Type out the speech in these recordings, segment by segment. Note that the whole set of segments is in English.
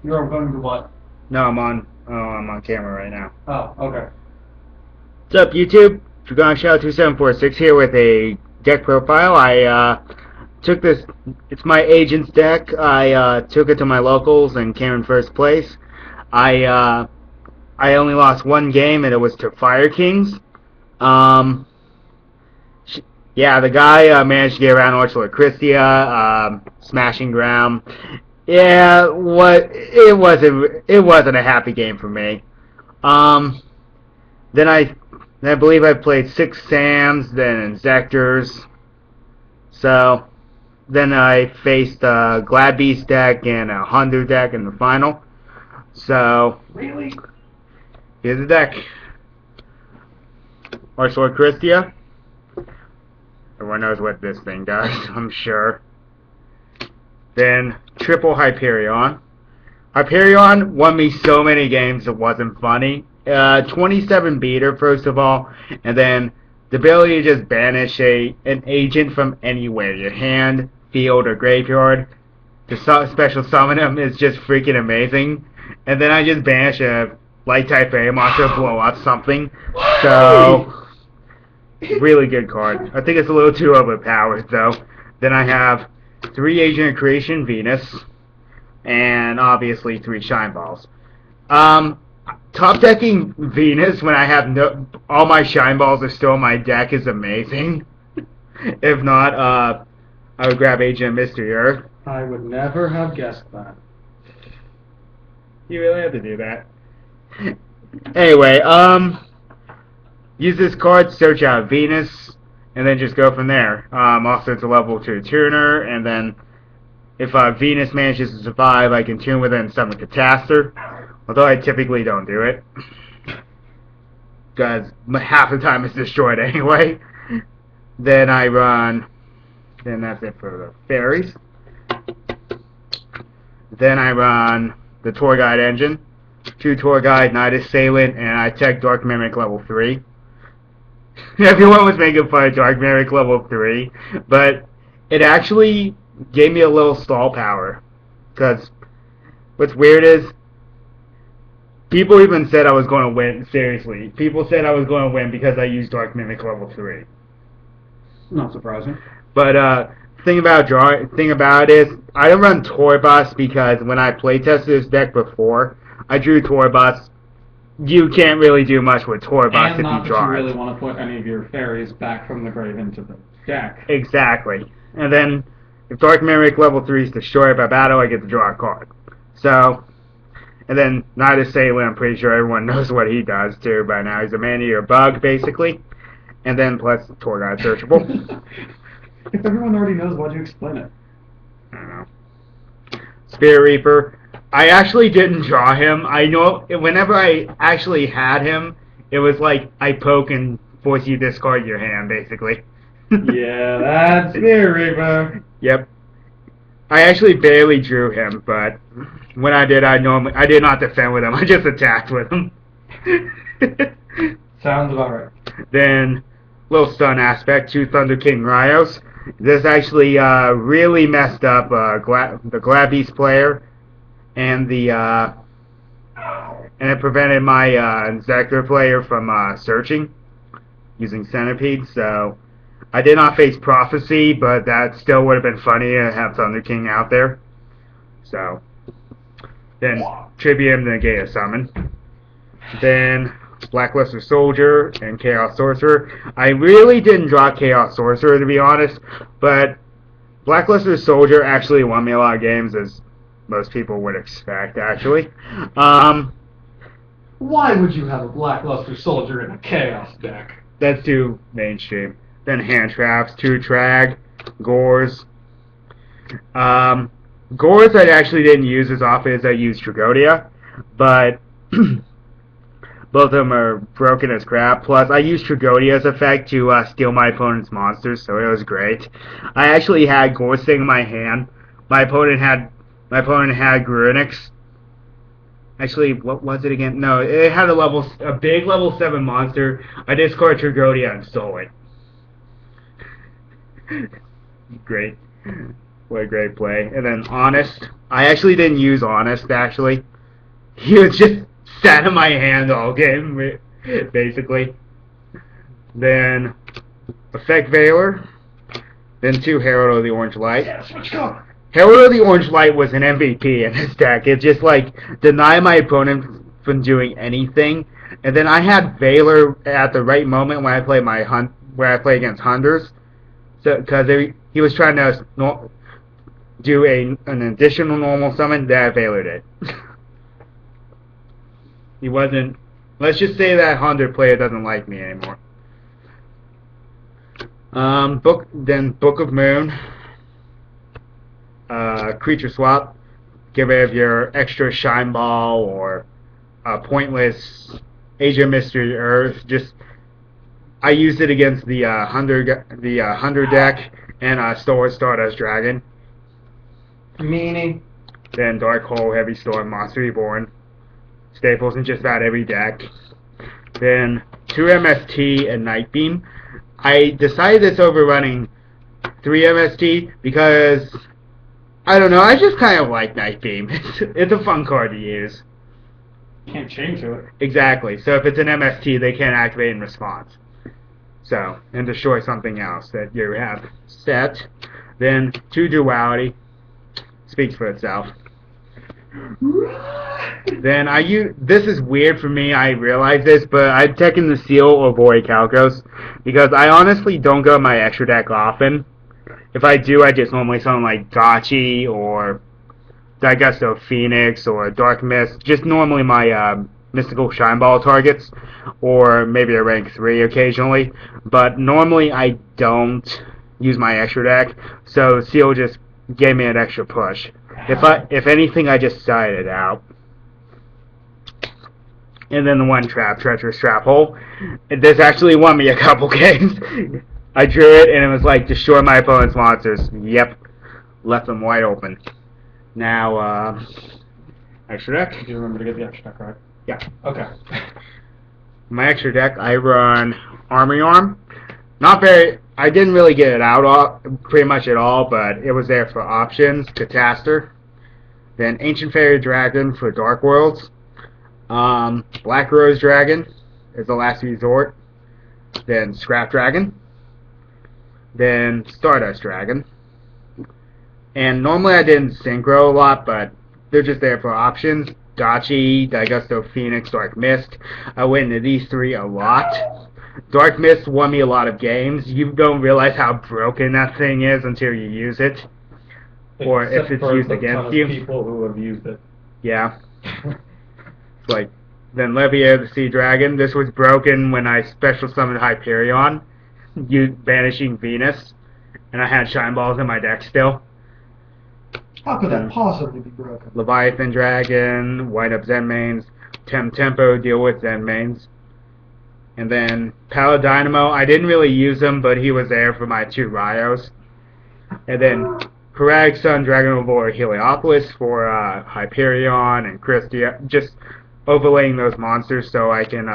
You're going to what? No, I'm on camera right now. Oh, okay. What's up, YouTube? Dragon Shadow 2746 here with a deck profile. I took this. It's my agent's deck. I took it to my locals and came in first place. I uh, I only lost one game, and it was to Fire Kings. Um, yeah, the guy managed to get around Orchard Christia, smashing ground. Yeah, it wasn't a happy game for me. Um, then I believe I played 6 Sams, then inzektors. So then I faced a Glad Beast deck and a Hunder deck in the final. So Really? here's the deck. Orchard Christia. Everyone knows what this thing does, I'm sure. Then triple Hyperion. Hyperion won me so many games it wasn't funny. 27 beater, first of all, and then the ability to just banish an agent from anywhere, your hand, field, or graveyard, to special summon him is just freaking amazing. And then I just banish a light type A monster, blow up something. So, really good card. I think it's a little too overpowered though. Then I have 3 Agent of Creation Venus, and obviously 3 Shine Balls. Um, Top decking Venus when I have all my Shine Balls are still in my deck is amazing. If not, I would grab Agent of Mystery Earth. I would never have guessed that. You really have to do that. Anyway, use this card, search out Venus, and then just go from there. Also, it's a level 2 tuner, and then if Venus manages to survive, I can tune with it and summon Catastor. Although I typically don't do it. Because half the time it's destroyed anyway. Then I run. Then that's it for the fairies. Then I run the Tour Guide engine. 2 Tour Guide, Night Assailant, and I tech Dark Mimic level 3. Everyone was making fun of Dark Mimic level 3. But it actually gave me a little stall power. Because what's weird is people even said I was going to win. Seriously, people said I was going to win because I used Dark Mimic level 3. Not surprising. But thing about it is I don't run Tour Bus because when I playtested this deck before, I drew Tour Bus. You can't really do much with Tour Bus And if not you that you draw really it. want to put any of your fairies back from the grave into the deck. Exactly. And then if Dark Mimic level 3 is destroyed by battle, I get to draw a card. So. And then Night Assailant, I'm pretty sure everyone knows what he does too by now. He's a man-eater bug, basically. And then plus Tour Guide searchable. If everyone already knows, why'd you explain it? I don't know. Spirit Reaper. I actually didn't draw him. I know whenever I actually had him, it was like I poke and force you to discard your hand, basically. Yeah, that's Spirit Reaper. Yep. I actually barely drew him, but when I did, I did not defend with him. I just attacked with him. Sounds about right. Then, little stun aspect, 2 Thunder King Ryos. This actually really messed up the Glad Beast player, and and it prevented my Inzektor player from searching using Centipede. So I did not face Prophecy, but that still would have been funny to have Thunder King out there. So then tribute him to negate a summon. Then Blackluster Soldier and Chaos Sorcerer. I really didn't draw Chaos Sorcerer to be honest, but Blackluster Soldier actually won me a lot of games, as most people would expect. Actually, Why would you have a Blackluster Soldier in a Chaos deck? that's too mainstream. Then Hand Traps, 2 Trag, Gores. Gores I actually didn't use as often as I used Tragodia, but both of them are broken as crap. Plus, I used Tragodia's effect to steal my opponent's monsters, so it was great. I actually had Gores Thing in my hand. My opponent had Grunix. Actually, what was it again? No, it had a big level 7 monster. I discarded Tragodia and stole it. Great. What a great play. And then Honest. I actually didn't use Honest, actually. He was just sat in my hand all game, basically. Then Effect Veiler. Then 2 Herald of the Orange Light. Yes, let's go. Herald of the Orange Light was an MVP in this deck. It just, like, denied my opponent from doing anything. And then I had Veiler at the right moment when I play against Hunters. So, because he was trying to do an additional normal summon, that Veiler did. He wasn't... Let's just say that Hunter player doesn't like me anymore. Book of Moon. Creature swap. Get rid of your extra Shine Ball or pointless Age of Mystery Earth. I used it against the Hunter deck and Stardust Dragon. Meanie. Then Dark Hole, Heavy Storm, Monster Reborn. Staples in just about every deck. Then 2 MST and Night Beam. I decided this over running 3 MST because, I don't know, I just kind of like Night Beam. It's a fun card to use. Can't change it. Exactly. So if it's an MST, they can't activate in response. So, and destroy something else that you have set. Then 2 Duality. Speaks for itself. Then this is weird for me, I realize this, but I've taken the Seal or Void Calcos because I honestly don't go my extra deck often. If I do, I just normally summon like Gotchi or Digesto Phoenix or Dark Mist, just normally my Mystical Shine Ball targets, or maybe a rank 3 occasionally, but normally I don't use my extra deck, so Seal just gave me an extra push. If anything, I just side it out. And then the 1 Treacherous Trap Hole. This actually won me a couple games. I drew it, and it was like, destroy my opponent's monsters. Yep. Left them wide open. Now, extra deck. Do you remember to get the extra deck, right? Yeah. Okay. My extra deck, I run Armory Arm. I didn't really get it out pretty much at all, but it was there for options. Catastor. Then Ancient Fairy Dragon for Dark Worlds. Black Rose Dragon is the last resort. Then Scrap Dragon. Then Stardust Dragon. And normally I didn't synchro a lot, but they're just there for options. Gotchi, Digesto Phoenix, Dark Mist. I went into these 3 a lot. Dark Mist won me a lot of games. You don't realize how broken that thing is until you use it. Or if it's used against you. People who have used it. Yeah. It's like, then Leviair the Sea Dragon. This was broken when I special summoned Hyperion, banishing Venus, and I had Shine Balls in my deck still. How could that possibly be broken? Leviathan Dragon, White Up Zen Mains, Tempo, deal with Zen Mains. And then Paladynamo, I didn't really use him, but he was there for my 2 Rios. And then Heroic Sun, Dragon of War, Heliopolis for Hyperion and Christia, just overlaying those monsters so I can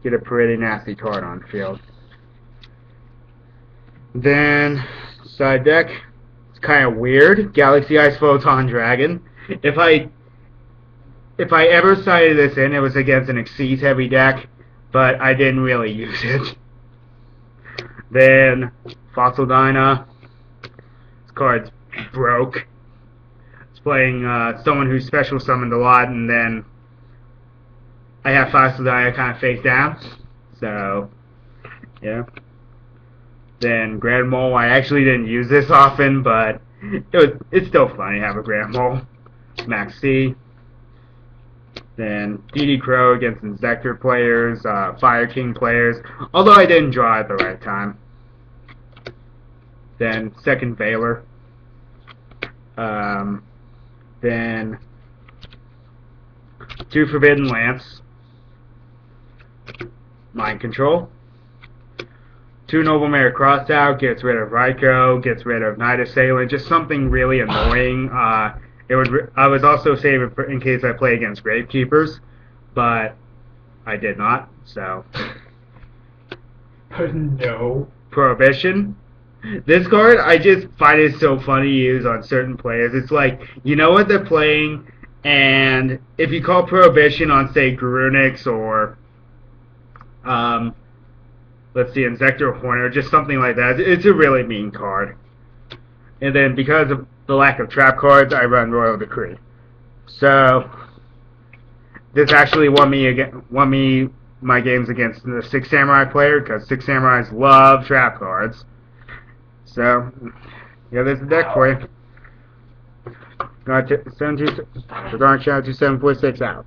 get a pretty nasty card on the field. Then, side deck, it's kind of weird, Galaxy Ice Photon Dragon. If I ever sided this in, it was against an Xyz heavy deck, but I didn't really use it. Then, Fossil Dyna. This card's broke. It's playing someone who special summoned a lot, and then I have Fossil Dyna kind of face down. So, yeah. Then, Grand Mole. I actually didn't use this often, but it's still funny to have a Grand Mole. Max C. Then DD Crow against Inzektor players, Fire King players, although I didn't draw at the right time. Then second Veiler. Then 2 Forbidden Lance. Mind Control. 2 Noble Mare Crossout, gets rid of Raikou, gets rid of Night Assailant, just something really annoying. I was also saving in case I play against Gravekeepers, but I did not, so. No. Prohibition. This card, I just find it so funny to use on certain players. It's like, you know what they're playing, and if you call Prohibition on, say, Garunix or, let's see, Inzektor Horner, just something like that, it's a really mean card. And then because of the lack of trap cards, I run Royal Decree. So, this actually won me my games against the Six Samurai player, because Six Samurais love trap cards. So, yeah, there's the deck for you. Got 727.6 out.